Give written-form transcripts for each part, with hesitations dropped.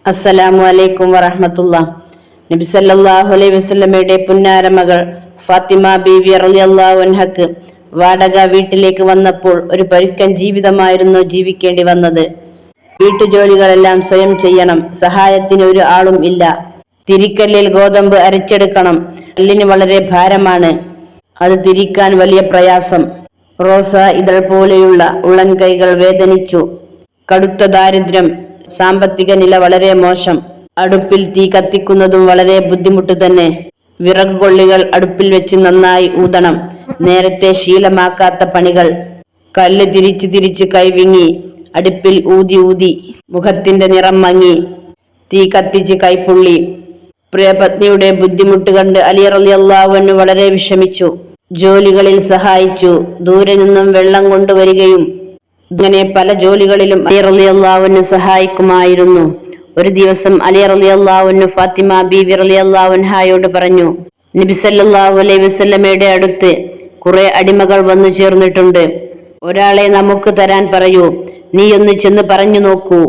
അസ്സലാമു അലൈക്കും വറഹ്മത്തുള്ളാഹി. നബി സല്ലല്ലാഹു അലൈഹി വസല്ലമയുടെ പുന്നാര മകൾ ഫാത്തിമ ബീവി റളിയല്ലാഹു അൻഹക്ക് വാടക വീട്ടിലേക്ക് വന്നപ്പോൾ ഒരു പരുക്കൻ ജീവിതമായിരുന്നു ജീവിക്കേണ്ടി വന്നത്. വീട്ടുജോലികളെല്ലാം സ്വയം ചെയ്യണം. സഹായത്തിന് ഒരു ആളും ഇല്ല. തിരിക്കല്ലിൽ ഗോതമ്പ് അരച്ചെടുക്കണം. കല്ലിന് വളരെ ഭാരമാണ്. അത് തിരിക്കാൻ വലിയ പ്രയാസം. റോസ ഇതൾ പോലെയുള്ള ഉള്ളൻ കൈകൾ വേദനിച്ചു. കടുത്ത ദാരിദ്ര്യം. സാമ്പത്തിക നില വളരെ മോശം. അടുപ്പിൽ തീ കത്തിക്കുന്നതും വളരെ ബുദ്ധിമുട്ട് തന്നെ. വിറക് കൊള്ളികൾ അടുപ്പിൽ വെച്ച് നന്നായി ഊതണം. നേരത്തെ ശീലമാക്കാത്ത പണികൾ. കല്ല് തിരിച്ച് തിരിച്ച് കൈവിങ്ങി. അടുപ്പിൽ ഊതി ഊതി മുഖത്തിന്റെ നിറം മങ്ങി. തീ കത്തിച്ച് കൈപ്പൊള്ളി. പ്രിയപത്നിയുടെ ബുദ്ധിമുട്ട് കണ്ട് അലി റളിയല്ലാഹു അൻഹു വളരെ വിഷമിച്ചു. ജോലികളിൽ സഹായിച്ചു. ദൂരെ നിന്നും വെള്ളം കൊണ്ടുവരികയും ഇങ്ങനെ പല ജോലികളിലും അലി റളിയല്ലാഹു അൻഹു സഹായിക്കുമായിരുന്നു. ഒരു ദിവസം അലി റളിയല്ലാഹു അൻഹു ഫാത്തിമ ബീവി റളിയല്ലാഹു അൻഹയോട് പറഞ്ഞു, നബി സല്ലല്ലാഹു അലൈഹി വസല്ലമയുടെ അടുത്ത് കുറെ അടിമകൾ വന്നു ചേർന്നിട്ടുണ്ട്. ഒരാളെ നമുക്ക് തരാൻ പറയൂ. നീ ഒന്ന് ചെന്ന് പറഞ്ഞു നോക്കൂ.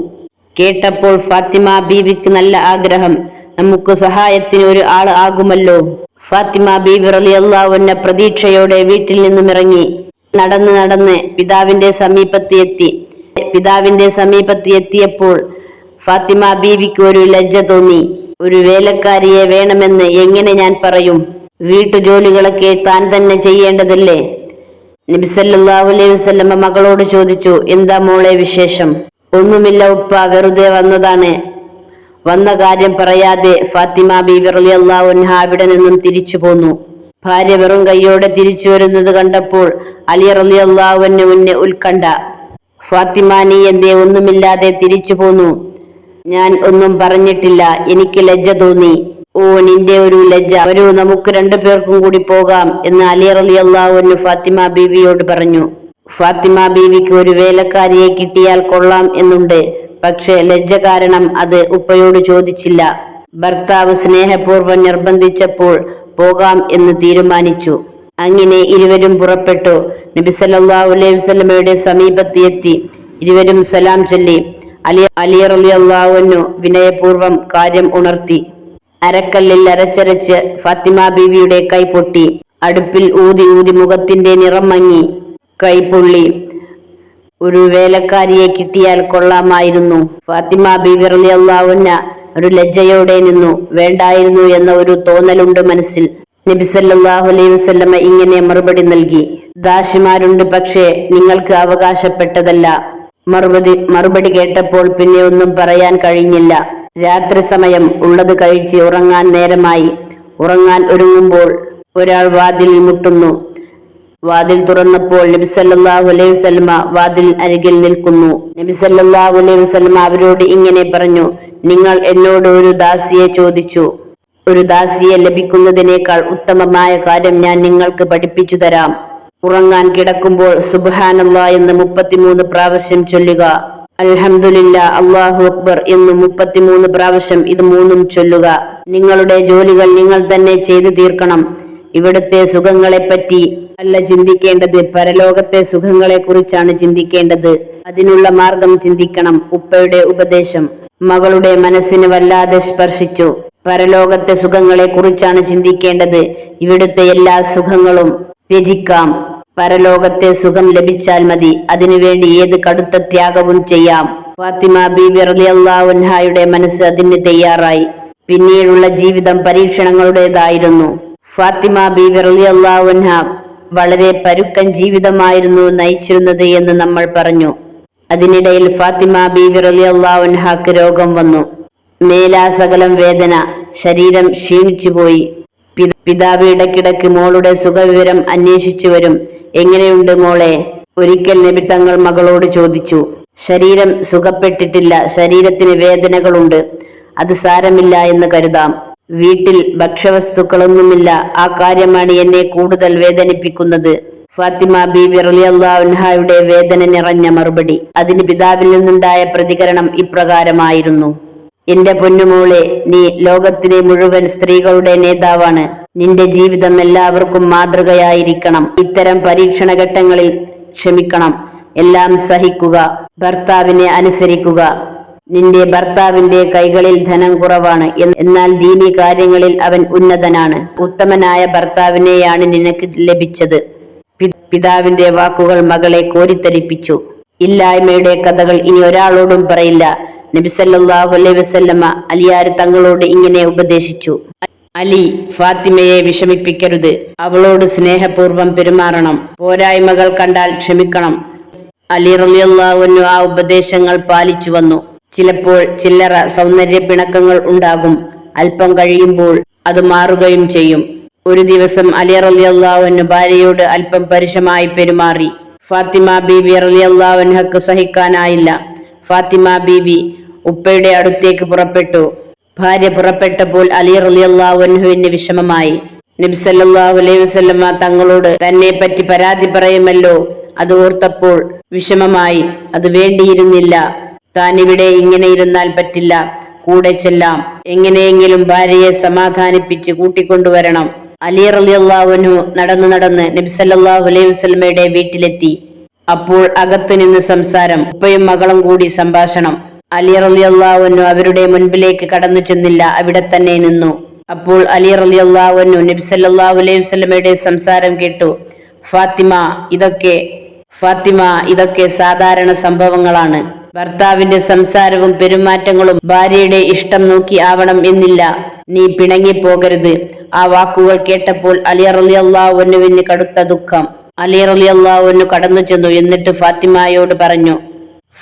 കേട്ടപ്പോൾ ഫാത്തിമ ബീവിക്ക് നല്ല ആഗ്രഹം. നമുക്ക് സഹായത്തിന് ഒരു ആൾ ആകുമല്ലോ. ഫാത്തിമ ബീവി റളിയല്ലാഹു അൻഹ പ്രതീക്ഷയോടെ വീട്ടിൽ നിന്നും ഇറങ്ങി. നടന്ന് നടന്ന് പിതാവിന്റെ സമീപത്ത് എത്തിയപ്പോൾ ഫാത്തിമ ബീവിക്ക് ഒരു ലജ്ജ തോന്നി. ഒരു വേലക്കാരിയെ വേണമെന്ന് എങ്ങനെ ഞാൻ പറയും? വീട്ടുജോലികളൊക്കെ താൻ തന്നെ ചെയ്യേണ്ടതല്ലേ? നബി സല്ലല്ലാഹു അലൈഹി വസല്ലമ മകളോട് ചോദിച്ചു, എന്താ മോളെ വിശേഷം? ഒന്നുമില്ല ഉപ്പ, വെറുതെ വന്നതാണ്. വന്ന കാര്യം പറയാതെ ഫാത്തിമ ബീവി റളിയല്ലാഹു അൻഹ അവിടെ നിന്നും തിരിച്ചു പോന്നു. ഭാര്യ വെറും കൈയോടെ തിരിച്ചു വരുന്നത് കണ്ടപ്പോൾ അലി റളിയല്ലാഹു അൻഹുവിന് ഉത്കണ്ഠ. ഫാത്തിമ, നീ എന്തേ ഒന്നുമില്ലാതെ തിരിച്ചു പോന്നു? ഞാൻ ഒന്നും പറഞ്ഞിട്ടില്ല. എനിക്ക് ലജ്ജ തോന്നി. ഓ, നിന്റെ ഒരു ലജ്ജ. വരൂ, നമുക്ക് രണ്ടുപേർക്കും കൂടി പോകാം എന്ന് അലി റളിയല്ലാഹു അൻഹു ഫാത്തിമ ബീവിയോട് പറഞ്ഞു. ഫാത്തിമ ബീവിക്ക് ഒരു വേലക്കാരിയെ കിട്ടിയാൽ കൊള്ളാം എന്നുണ്ട്. പക്ഷെ ലജ്ജ കാരണം അത് ഉപ്പയോട് ചോദിച്ചില്ല. ഭർത്താവ് സ്നേഹപൂർവ്വം നിർബന്ധിച്ചപ്പോൾ പോകാം എന്ന് തീരുമാനിച്ചു. അങ്ങനെ ഇരുവരും പുറപ്പെട്ടു. നബി സല്ലല്ലാഹു അലൈഹി വസല്ലമയുടെ സമീപത്ത് എത്തി. ഇരുവരും സലാം ചൊല്ലി. അലി റളിയല്ലാഹു അൻഹു വിനയപൂർവ്വം കാര്യം ഉണർത്തി. അരക്കല്ലിൽ അരച്ചരച്ച് ഫാത്തിമ ബീവിയുടെ കൈ പൊട്ടി. അടുപ്പിൽ ഊതി ഊതി മുഖത്തിന്റെ നിറം മങ്ങി. കൈ പൊള്ളി. ഒരു വേലക്കാരിയെ കിട്ടിയാൽ കൊള്ളാമായിരുന്നു. ഫാത്തിമ ബീവി റളിയല്ലാഹു അൻഹ ഒരു ലജ്ജയോടെ നിന്നു. വേണ്ടായിരുന്നു എന്ന ഒരു തോന്നലുണ്ട് മനസ്സിൽ. നബി സല്ലല്ലാഹു അലൈഹി വസല്ലമ ഇങ്ങനെ മറുപടി നൽകി, ദാസിമാരുണ്ട്, പക്ഷേ നിങ്ങൾക്ക് അവകാശപ്പെട്ടതല്ല. മറുപടി കേട്ടപ്പോൾ പിന്നെ ഒന്നും പറയാൻ കഴിഞ്ഞില്ല. രാത്രി സമയം. ഉള്ളത് കഴിച്ച് ഉറങ്ങാൻ നേരമായി. ഉറങ്ങാൻ ഒരുങ്ങുമ്പോൾ ഒരാൾ വാതിലിൽ മുട്ടുന്നു. വാതിൽ തുറന്നപ്പോൾ നബി സല്ലല്ലാഹു അലൈഹി വസല്ലമ വാതിൽ അരികിൽ നിൽക്കുന്നു. നബി സല്ലല്ലാഹു അലൈഹി വസല്ലമ അവരോട് ഇങ്ങനെ പറഞ്ഞു, നിങ്ങൾ എന്നോട് ഒരു ദാസിയെ ചോദിച്ചു. ഒരു ദാസിയെ ലഭിക്കുന്നതിനേക്കാൾ ഉത്തമമായ കാര്യം ഞാൻ നിങ്ങൾക്ക് പഠിപ്പിച്ചു തരാം. ഉറങ്ങാൻ കിടക്കുമ്പോൾ സുബ്ഹാനല്ലാഹ് എന്ന് 33 പ്രാവശ്യം ചൊല്ലുക. അൽഹംദുലില്ലാ, അല്ലാഹു അക്ബർ എന്ന് 33 പ്രാവശ്യം. ഇത് മൂന്നും ചൊല്ലുക. നിങ്ങളുടെ ജോലികൾ നിങ്ങൾ തന്നെ ചെയ്തു തീർക്കണം. ഇവിടുത്തെ സുഖങ്ങളെപ്പറ്റി അല്ല ചിന്തിക്കേണ്ടത്, പരലോകത്തെ സുഖങ്ങളെ കുറിച്ചാണ് ചിന്തിക്കേണ്ടത്. അതിനുള്ള മാർഗം ചിന്തിക്കണം. ഉപ്പയുടെ ഉപദേശം മകളുടെ മനസ്സിന് വല്ലാതെ സ്പർശിച്ചു. പരലോകത്തെ സുഖങ്ങളെ കുറിച്ചാണ് ചിന്തിക്കേണ്ടത്. ഇവിടുത്തെ എല്ലാ സുഖങ്ങളും ത്യജിക്കാം. പരലോകത്തെ സുഖം ലഭിച്ചാൽ മതി. അതിനുവേണ്ടി ഏത് കടുത്ത ത്യാഗവും ചെയ്യാം. ഫാത്തിമ ബീവി റളിയല്ലാഹു അൻഹയുടെ മനസ്സ് അതിന് തയ്യാറായി. പിന്നീടുള്ള ജീവിതം പരീക്ഷണങ്ങളുടേതായിരുന്നു. ഫാത്തിമ ബീവി റളിയല്ലാഹു അൻഹ വളരെ പരുക്കൻ ജീവിതമായിരുന്നു നയിച്ചിരുന്നത് എന്ന് നമ്മൾ പറഞ്ഞു. അതിനിടയിൽ ഫാത്തിമ ബീവി റളിയല്ലാഹു അൻഹക്ക് രോഗം വന്നു. മേലാസകലം വേദന. ശരീരം ക്ഷീണിച്ചുപോയി. പിതാവ് ഇടയ്ക്കിടയ്ക്ക് മോളുടെ സുഖവിവരം അന്വേഷിച്ചു വരും. എങ്ങനെയുണ്ട് മോളെ? ഒരിക്കൽ നബി തങ്ങൾ മകളോട് ചോദിച്ചു. ശരീരം സുഖപ്പെട്ടിട്ടില്ല. ശരീരത്തിന് വേദനകളുണ്ട്. അത് സാരമില്ല എന്ന് കരുതാം. വീട്ടിൽ ഭക്ഷ്യവസ്തുക്കളൊന്നുമില്ല. ആ കാര്യമാണ് എന്നെ കൂടുതൽ വേദനിപ്പിക്കുന്നത്. ഫാത്തിമ ബീവി റളിയല്ലാഹു അൻഹയുടെ വേദന നിറഞ്ഞ മറുപടി. അതിന് പിതാവിൽ നിന്നുണ്ടായ പ്രതികരണം ഇപ്രകാരമായിരുന്നു. എന്റെ പൊന്നുമോളെ, നീ ലോകത്തിലെ മുഴുവൻ സ്ത്രീകളുടെ നേതാവാണ്. നിന്റെ ജീവിതം എല്ലാവർക്കും മാതൃകയായിരിക്കണം. ഇത്തരം പരീക്ഷണ ഘട്ടങ്ങളിൽ ക്ഷമിക്കണം. എല്ലാം സഹിക്കുക. ഭർത്താവിനെ അനുസരിക്കുക. നിന്റെ ഭർത്താവിന്റെ കൈകളിൽ ധനം കുറവാണ്, എന്നാൽ ദീനീ കാര്യങ്ങളിൽ അവൻ ഉന്നതനാണ്. ഉത്തമനായ ഭർത്താവിനെയാണ് നിനക്ക് ലഭിച്ചത്. പിതാവിന്റെ വാക്കുകൾ മകളെ കോരിത്തരിപ്പിച്ചു. ഇല്ലായ്മയുടെ കഥകൾ ഇനി ഒരാളോടും പറയില്ല. നബി സല്ലല്ലാഹു അലൈഹി വസല്ലമ അലിയാർ തങ്ങളോട് ഇങ്ങനെ ഉപദേശിച്ചു: അലി, ഫാത്തിമയെ വിഷമിപ്പിക്കരുത്. അവളോട് സ്നേഹപൂർവ്വം പെരുമാറണം. പോരായ്മകൾ കണ്ടാൽ ക്ഷമിക്കണം. അലി റളിയല്ലാഹു അൻഹു ആ ഉപദേശങ്ങൾ പാലിച്ചു വന്നു. ചിലപ്പോൾ ചില്ലറ സൗന്ദര്യ പിണക്കങ്ങൾ ഉണ്ടാകും. അല്പം കഴിയുമ്പോൾ അത് മാറുകയും ചെയ്യും. ഒരു ദിവസം അലി റളിയല്ലാഹു അൻഹു ഭാര്യയോട് അല്പം പരുഷമായി പെരുമാറി. ഫാത്തിമ ബീവി റളിയല്ലാഹു അൻഹക്ക് സഹിക്കാനായില്ല. ഫാത്തിമ ബീവി ഉപ്പയുടെ അടുത്തേക്ക് പുറപ്പെട്ടു. ഭാര്യ പുറപ്പെട്ടപ്പോൾ അലി റളിയല്ലാഹു അൻഹുവിന് വിഷമമായി. നബി സല്ലല്ലാഹു അലൈഹി വസല്ലമ തങ്ങളോട് തന്നെ പറ്റി പരാതി പറയുമല്ലോ, അത് ഓർത്തപ്പോൾ വിഷമമായി. അത് വേണ്ടിയിരുന്നില്ല. താനിവിടെ ഇങ്ങനെ ഇരുന്നാൽ പറ്റില്ല. കൂടെ ചെല്ലാം. എങ്ങനെയെങ്കിലും ഭാര്യയെ സമാധാനിപ്പിച്ച് കൂട്ടിക്കൊണ്ടുവരണം. അലി റളിയല്ലാഹു അൻഹു നടന്ന് നബി സല്ലല്ലാഹു അലൈഹി വസല്ലമയുടെ വീട്ടിലെത്തി. അപ്പോൾ അകത്തു നിന്ന് സംസാരം. ഉപ്പയും മകളും കൂടി സംഭാഷണം. അലി റളിയല്ലാഹു അൻഹു അവരുടെ മുൻപിലേക്ക് കടന്നു ചെന്നില്ല. അവിടെ തന്നെ നിന്നു. അപ്പോൾ അലി റളിയല്ലാഹു അൻഹു നബി സല്ലല്ലാഹു അലൈഹി വസല്ലമയുടെ സംസാരം കേട്ടു. ഫാത്തിമ, ഇതൊക്കെ സാധാരണ സംഭവങ്ങളാണ്. ഭർത്താവിന്റെ സംസാരവും പെരുമാറ്റങ്ങളും ഭാര്യയുടെ ഇഷ്ടം നോക്കി ആവണം എന്നില്ല. നീ പിണങ്ങിപ്പോകരുത്. ആ വാക്കുകൾ കേട്ടപ്പോൾ അലി റളിയല്ലാഹു അൻഹുവിന് കടുത്ത ദുഃഖം. അലി റളിയല്ലാഹു അൻഹു കടന്നു ചെന്നു. എന്നിട്ട് ഫാത്തിമയോട് പറഞ്ഞു: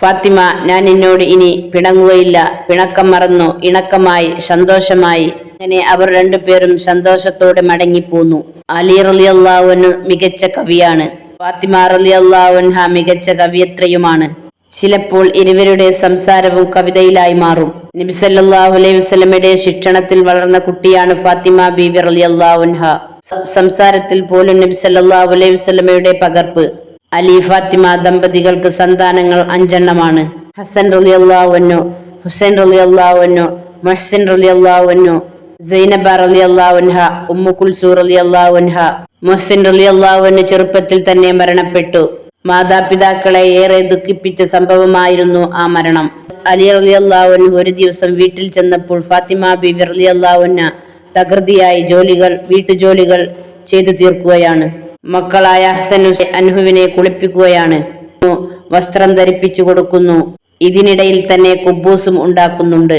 ഫാത്തിമ, ഞാൻ നിന്നോട് ഇനി പിണങ്ങുകയില്ല. പിണക്കം മറന്നു. ഇണക്കമായി, സന്തോഷമായി. അങ്ങനെ അവർ രണ്ടുപേരും സന്തോഷത്തോടെ മടങ്ങിപ്പോന്നു. അലി റളിയല്ലാഹു അൻഹു മികച്ച കവിയാണ്. ഫാത്തിമ റളിയല്ലാഹു അൻഹ മികച്ച കവിയത്രിയുമാണ്. ചിലപ്പോൾ ഇരുവരുടെ സംസാരവും കവിതയിലായി മാറും. നബി സല്ലല്ലാഹു അലൈഹി വസല്ലമയുടെ ശിക്ഷണത്തിൽ വളർന്ന കുട്ടിയാണ് ഫാത്തിമ ബീവി റളിയല്ലാഹു അൻഹ. സംസാരത്തിൽ പോലും നബി സല്ലല്ലാഹു അലൈഹി വസല്ലമയുടെ പകർപ്പ്. അലി ഫാത്തിമ ദമ്പതികൾക്ക് സന്താനങ്ങൾ 5 എണ്ണമാണ്. ഹസൻ റളിയല്ലാഹു അൻഹു, ഹുസൈൻ റളിയല്ലാഹു അൻഹു, മുഹ്സിൻ റളിയല്ലാഹു അൻഹു, സൈനബ റളിയല്ലാഹു അൻഹ, ഉമ്മു കുൽസൂം റളിയല്ലാഹു അൻഹ. മുഹ്സിൻ റളിയല്ലാഹു അൻഹു ചെറുപ്പത്തിൽ തന്നെ മരണപ്പെട്ടു. മാതാപിതാക്കളെ ഏറെ ദുഃഖിപ്പിച്ച സംഭവമായിരുന്നു ആ മരണം. അലി റളിയല്ലാഹു അൻഹു ഒരു ദിവസം വീട്ടിൽ ചെന്നപ്പോൾ ഫാത്തിമ ബീവി റളിയല്ലാഹു അൻഹ തകൃതിയായി വീട്ടുജോലികൾ ചെയ്തു തീർക്കുകയാണ്. മക്കളായ ഹസൻ അൻഹുവിനെ കുളിപ്പിക്കുകയാണ്. വസ്ത്രം ധരിപ്പിച്ചു കൊടുക്കുന്നു. ഇതിനിടയിൽ തന്നെ കുബൂസും ഉണ്ടാക്കുന്നുണ്ട്.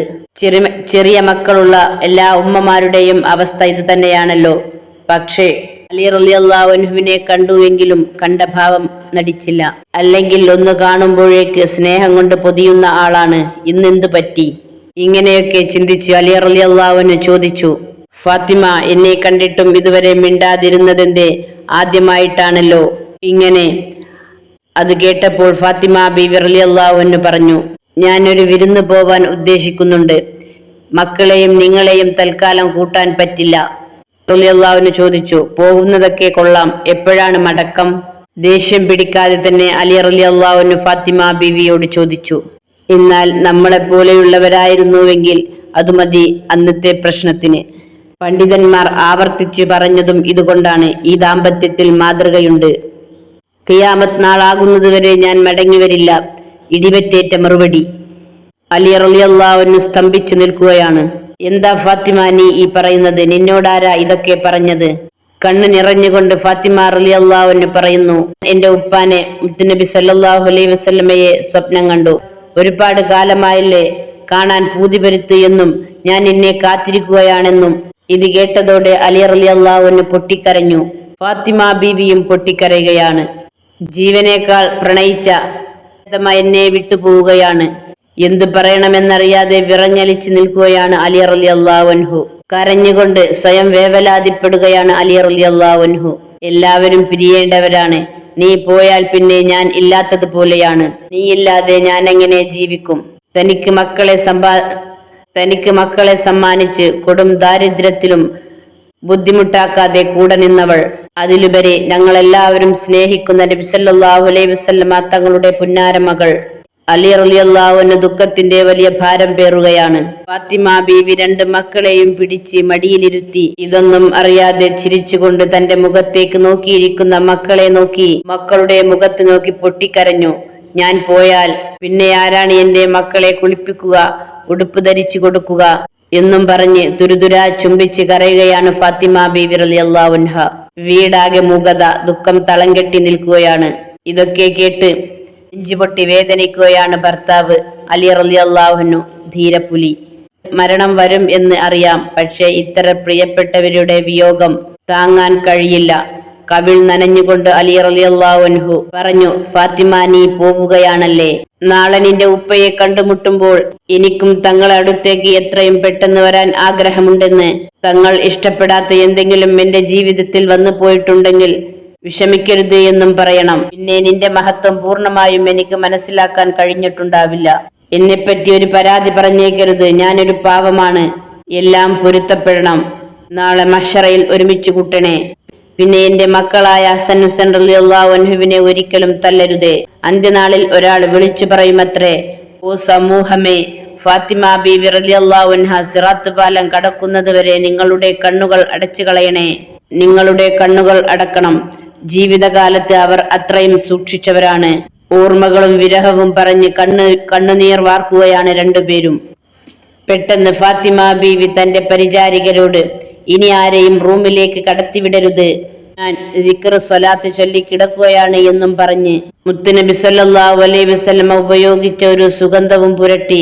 ചെറിയ മക്കളുള്ള എല്ലാ ഉമ്മമാരുടെയും അവസ്ഥ ഇത് തന്നെയാണല്ലോ. പക്ഷേ അലി റളിയല്ലാഹു അൻഹുവിനെ കണ്ടുവെങ്കിലും കണ്ട ഭാവം നടിച്ചില്ല. അല്ലെങ്കിൽ ഒന്ന് കാണുമ്പോഴേക്ക് സ്നേഹം കൊണ്ട് പൊതിയുന്ന ആളാണ്. ഇന്നെന്തു പറ്റി? ഇങ്ങനെയൊക്കെ ചിന്തിച്ച് അലി റളിയല്ലാഹു അൻഹു ചോദിച്ചു: ഫാത്തിമ, എന്നെ കണ്ടിട്ടും ഇതുവരെ മിണ്ടാതിരുന്നതെന്തേ? ആദ്യമായിട്ടാണല്ലോ ഇങ്ങനെ. അത് കേട്ടപ്പോൾ ഫാത്തിമ ബീവി റളിയല്ലാഹു അൻഹ പറഞ്ഞു: ഞാൻ ഒരു വിരുന്ന് പോവാൻ ഉദ്ദേശിക്കുന്നുണ്ട്. മക്കളെയും നിങ്ങളെയും തൽക്കാലം കൂട്ടാൻ പറ്റില്ല. റളിയല്ലാഹു അൻഹു ചോദിച്ചു: പോകുന്നതൊക്കെ കൊള്ളാം, എപ്പോഴാണ് മടക്കം? ദേഷ്യം പിടിക്കാതെ തന്നെ അലി റളിയല്ലാഹു അൻഹു ഫാത്തിമ ബീവിയോട് ചോദിച്ചു. എന്നാൽ നമ്മളെപ്പോലെയുള്ളവരായിരുന്നുവെങ്കിൽ അത് മതി അന്നത്തെ പ്രശ്നത്തിന്. പണ്ഡിതന്മാർ ആവർത്തിച്ചു പറഞ്ഞതും ഇതുകൊണ്ടാണ്. ഈ ദാമ്പത്യത്തിൽ മാതൃകയുണ്ട്. ഖിയാമത്ത് നാളാകുന്നതുവരെ ഞാൻ മടങ്ങി വരില്ല. ഇടിവറ്റേറ്റ മറുപടി. അലി റളിയല്ലാഹു അൻഹു സ്തംഭിച്ചു നിൽക്കുകയാണ്. എന്താ ഫാത്തിമ നീ ഈ പറയുന്നത്? നിന്നോടാരാ ഇതൊക്കെ പറഞ്ഞത്? കണ്ണ് നിറഞ്ഞുകൊണ്ട് ഫാത്തിമ റളിയല്ലാഹു അൻഹ പറയുന്നു: എന്റെ ഉപ്പാനെ മുത്തുനബി സല്ലല്ലാഹു അലൈഹി വസല്ലമയെ സ്വപ്നം കണ്ടു. ഒരുപാട് കാലമായില്ലേ കാണാൻ പൂതിപരുത്ത് എന്നും ഞാൻ നിന്നെ കാത്തിരിക്കുകയാണെന്നും. ഇത് കേട്ടതോടെ അലി റളിയല്ലാഹു അൻഹു പൊട്ടിക്കരഞ്ഞു. ഫാത്തിമ ബീവിയും പൊട്ടിക്കരയുകയാണ്. ജീവനേക്കാൾ പ്രണയിച്ച എന്നെ വിട്ടുപോവുകയാണ്. എന്തു പറയണമെന്നറിയാതെ വിറങ്ങലിച്ചു നിൽക്കുകയാണ് അലി റളിയല്ലാഹു അൻഹു. കരഞ്ഞുകൊണ്ട് സ്വയം വേവലാതിപ്പെടുകയാണ് അലി റളിയല്ലാഹു അൻഹു. എല്ലാവരും പിരിയേണ്ടവരാണ്. നീ പോയാൽ പിന്നെ ഞാൻ ഇല്ലാത്തതുപോലെയാണ്. നീയില്ലാതെ ഞാൻ എങ്ങനെ ജീവിക്കും? തനിക്ക് മക്കളെ സമ്മാനിച്ച് കൊടും ദാരിദ്ര്യത്തിലും ബുദ്ധിമുട്ടാക്കാതെ കൂടെ നിന്നവൾ. അതിലുപരി ഞങ്ങളെല്ലാവരും സ്നേഹിക്കുന്ന നബി സല്ലല്ലാഹു അലൈഹി വസല്ലമ തങ്ങളുടെ പുന്നാര മകൾ. അലി റളിയല്ലാഹു അൻഹു ദുഃഖത്തിന്റെ വലിയ ഭാരം പേറുകയാണ്. ഫാത്തിമ ബീവി 2 മക്കളെയും പിടിച്ച് മടിയിലിരുത്തി. ഇതൊന്നും അറിയാതെ ചിരിച്ചുകൊണ്ട് തന്റെ മുഖത്തേക്ക് നോക്കിയിരിക്കുന്ന മക്കളെ നോക്കി, മക്കളുടെ മുഖത്ത് നോക്കി പൊട്ടിക്കരഞ്ഞു. ഞാൻ പോയാൽ പിന്നെ ആരാണ് എന്റെ മക്കളെ കുളിപ്പിക്കുക, ഉടുപ്പ് ധരിച്ചു കൊടുക്കുക എന്നും പറഞ്ഞ് തുരുതുരാ ചുംബിച്ച് കരയുകയാണ് ഫാത്തിമ ബീവി റളിയല്ലാഹു അൻഹ. വീടാകെ മൂകത, ദുഃഖം തളം കെട്ടി നിൽക്കുകയാണ്. ഇതൊക്കെ കേട്ട് നെഞ്ചുപൊട്ടി വേദനിക്കുകയാണ് ഭർത്താവ് അലി റളിയല്ലാഹു അൻഹു, ധീരപുലി. മരണം വരും എന്ന് അറിയാം, പക്ഷേ ഇത്ര പ്രിയപ്പെട്ടവരുടെ വിയോഗം താങ്ങാൻ കഴിയില്ല. കവിൾ നനഞ്ഞുകൊണ്ട് അലി റളിയല്ലാഹു അൻഹു പറഞ്ഞു, ഫാത്തിമ, നീ പോവുകയാണല്ലേ? നാളെ നിന്റെ ഉപ്പയെ കണ്ടുമുട്ടുമ്പോൾ എനിക്കും തങ്ങളെ അടുത്തേക്ക് എത്രയും പെട്ടെന്ന് വരാൻ ആഗ്രഹമുണ്ടെന്ന്. തങ്ങൾ ഇഷ്ടപ്പെടാത്ത എന്തെങ്കിലും എന്റെ ജീവിതത്തിൽ വന്നു പോയിട്ടുണ്ടെങ്കിൽ വിഷമിക്കരുത് എന്നും പറയണം. പിന്നെ നിന്റെ മഹത്വം പൂർണ്ണമായും എനിക്ക് മനസ്സിലാക്കാൻ കഴിഞ്ഞിട്ടുണ്ടാവില്ല. എന്നെപ്പറ്റി ഒരു പരാതി പറഞ്ഞേക്കരുത്. ഞാനൊരു പാവമാണ്. എല്ലാം പൊരുത്തപ്പെടണം. നാളെ മഹ്ശറയിൽ ഒരുമിച്ച് കൂട്ടണേ. പിന്നെ എന്റെ മക്കളായ ഹസൻ ഹുസൈൻ റളിയല്ലാഹു അൻഹുവിനെ ഒരിക്കലും തല്ലരുതേ. അന്ത്യനാളിൽ ഒരാൾ വിളിച്ചു പറയുമത്രേ, ഓ സമൂഹമേ, ഫാത്തിമ ബീവി റളിയല്ലാഹു അൻഹ സിറാത്ത് പാലം കടക്കുന്നത് വരെ നിങ്ങളുടെ കണ്ണുകൾ അടച്ചു കളയണേ. നിങ്ങളുടെ കണ്ണുകൾ അടക്കണം. ജീവിതകാലത്ത് അവർ അത്രയും സൂക്ഷിച്ചവരാണ്. ഓർമ്മകളും വിരഹവും പറഞ്ഞ് കണ്ണുനീർ വാർക്കുകയാണ് രണ്ടുപേരും. പെട്ടെന്ന് ഫാത്തിമ ബീവി തന്റെ പരിചാരികരോട്, ഇനി ആരെയും റൂമിലേക്ക് കടത്തിവിടരുത്, ഞാൻ ദിക്ർ സ്വലാത്ത് ചൊല്ലി കിടക്കുകയാണ് എന്നും പറഞ്ഞ് മുത്തുനബി സല്ലല്ലാഹു അലൈഹി വസല്ലമ ഉപയോഗിച്ച ഒരു സുഗന്ധവും പുരട്ടി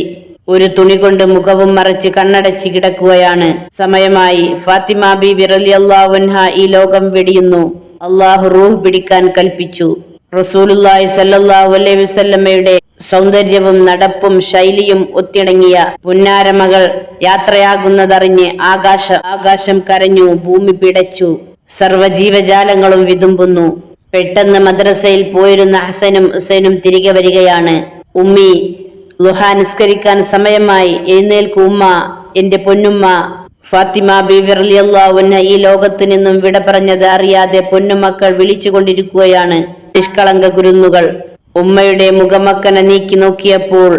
ഒരു തുണി കൊണ്ട് മുഖവും മറച്ച് കണ്ണടച്ച് കിടക്കുകയാണ്. സമയമായി. ഫാത്തിമ ബീവി റളിയല്ലാഹു അൻഹ ഈ ലോകം വെടിയുന്നു. അള്ളാഹു റൂഹ് പിടിക്കാൻ കൽപ്പിച്ചു. റസൂലുള്ളാഹി സ്വല്ലല്ലാഹു അലൈഹി വസല്ലമയുടെ സൗന്ദര്യവും നടപ്പും ശൈലിയും ഒത്തിണങ്ങിയ പുന്നാരമകൾ യാത്രയാകുന്നതറിഞ്ഞ് ആകാശം കരഞ്ഞു, ഭൂമി പിടച്ചു, സർവ്വജീവജാലങ്ങളും വിതുമ്പുന്നു. പെട്ടെന്ന് മദ്രസയിൽ പോയിരുന്ന ഹസനും ഹുസൈനും തിരികെ വരികയാണ്. ഉമ്മി, ളുഹ നിസ്കരിക്കാൻ സമയമായി, എഴുന്നേൽക്കൂ ഉമ്മ, എന്റെ പൊന്നുമ്മ. ഫാത്തിമ ബീവി റളിയല്ലാഹു അൻഹ ഈ ലോകത്ത് നിന്നും വിട പറഞ്ഞത് അറിയാതെ പൊന്നുമക്കൾ വിളിച്ചുകൊണ്ടിരിക്കുകയാണ്. നിഷ്കളങ്ക കുരുന്നുകൾ. ഉമ്മയുടെ മുഖമക്കന നീക്കി നോക്കിയപ്പോൾ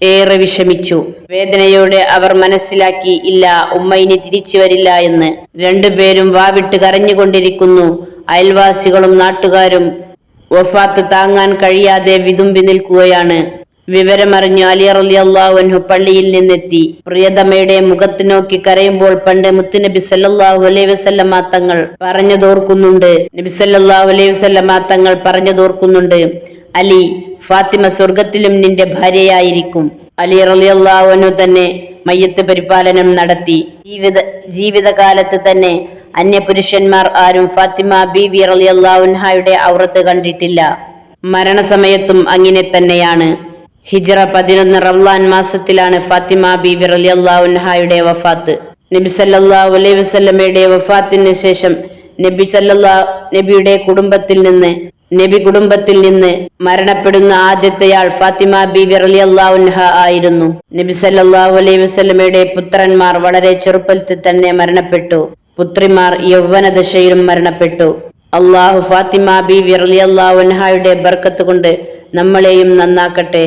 ഏറെ വിഷമിച്ചു. വേദനയോടെ അവർ മനസ്സിലാക്കി, ഇല്ല, ഉമ്മ ഇനി തിരിച്ചു വരില്ല എന്ന്. രണ്ടുപേരും വാവിട്ട് കരഞ്ഞുകൊണ്ടിരിക്കുന്നു. അയൽവാസികളും നാട്ടുകാരും വഫാത്ത് താങ്ങാൻ കഴിയാതെ വിതുമ്പി നിൽക്കുകയാണ്. വിവരമറിഞ്ഞു അലി റളിയല്ലാഹു അൻഹു പള്ളിയിൽ നിന്നെത്തി. പ്രിയതമയുടെ മുഖത്ത് നോക്കി കരയുമ്പോൾ പണ്ട് മുത്തുനബി സല്ലല്ലാഹു അലൈഹി വസല്ലമ തങ്ങൾ പറഞ്ഞതോർക്കുന്നുണ്ട്. നബി സല്ലല്ലാഹു അലൈഹി വസല്ലമ തങ്ങൾ പറഞ്ഞതോർക്കുന്നുണ്ട്, അലി, ഫാത്തിമ സ്വർഗത്തിലും നിന്റെ ഭാര്യയായിരിക്കും. അലി റളിയല്ലാഹു അൻഹു തന്നെ മയ്യത്ത് പരിപാലനം നടത്തി. ജീവിതകാലത്ത് തന്നെ അന്യപുരുഷന്മാർ ആരും ഫാത്തിമ ബീവി റളിയല്ലാഹു അൻഹയുടെ ഔറത്ത് കണ്ടിട്ടില്ല. മരണസമയത്തും അങ്ങനെ തന്നെയാണ്. ഹിജ്റ 11 റമളാൻ മാസത്തിലാണ് ഫാത്തിമ ബീവി റളിയല്ലാഹു അൻഹയുടെ വഫാത്ത്. നബി സല്ലല്ലാഹു അലൈഹി വസല്ലമയുടെ വഫാത്തിന് ശേഷം നബി കുടുംബത്തിൽ നിന്ന് മരണപ്പെടുന്ന ആദ്യത്തെയാൾ ഫാത്തിമ ബീവി റളിയല്ലാഹു അൻഹ ആയിരുന്നു. നബി സല്ലല്ലാഹു അലൈഹി വസല്ലമയുടെ പുത്രന്മാർ വളരെ ചെറുപ്പത്തിൽ തന്നെ മരണപ്പെട്ടു. പുത്രിമാർ യൗവനദശയിലും മരണപ്പെട്ടു. അള്ളാഹു ഫാത്തിമ ബീവി റളിയല്ലാഹു അൻഹയുടെ ബർക്കത്ത് കൊണ്ട് നമ്മളെയും നന്നാക്കട്ടെ.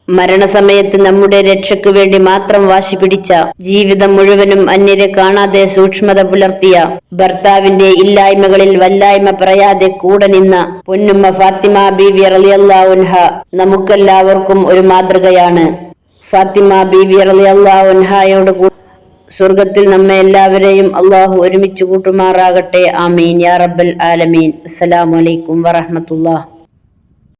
മരണസമയത്ത് നമ്മുടെ രക്ഷയ്ക്കു വേണ്ടി മാത്രം വാശി പിടിച്ച, ജീവിതം മുഴുവനും അന്യരെ കാണാതെ സൂക്ഷ്മത പുലർത്തിയ, ഭർത്താവിന്റെ ഇല്ലായ്മകളിൽ വല്ലായ്മ പറയാതെ കൂടെ നിന്ന പൊന്നുമ്മ ഫാത്തിമ ബീവി റളിയല്ലാഹു അൻഹ നമുക്കെല്ലാവർക്കും ഒരു മാതൃകയാണ്. ഫാത്തിമ ബീവി റളിയല്ലാഹു അൻഹയോട് സ്വർഗത്തിൽ നമ്മെ എല്ലാവരെയും അള്ളാഹു ഒരുമിച്ച് കൂട്ടുമാറാകട്ടെ. ആമീൻ യാ റബ്ബൽ ആലമീൻ. അസ്സലാമു അലൈക്കും വറഹ്മത്തുള്ളാഹി.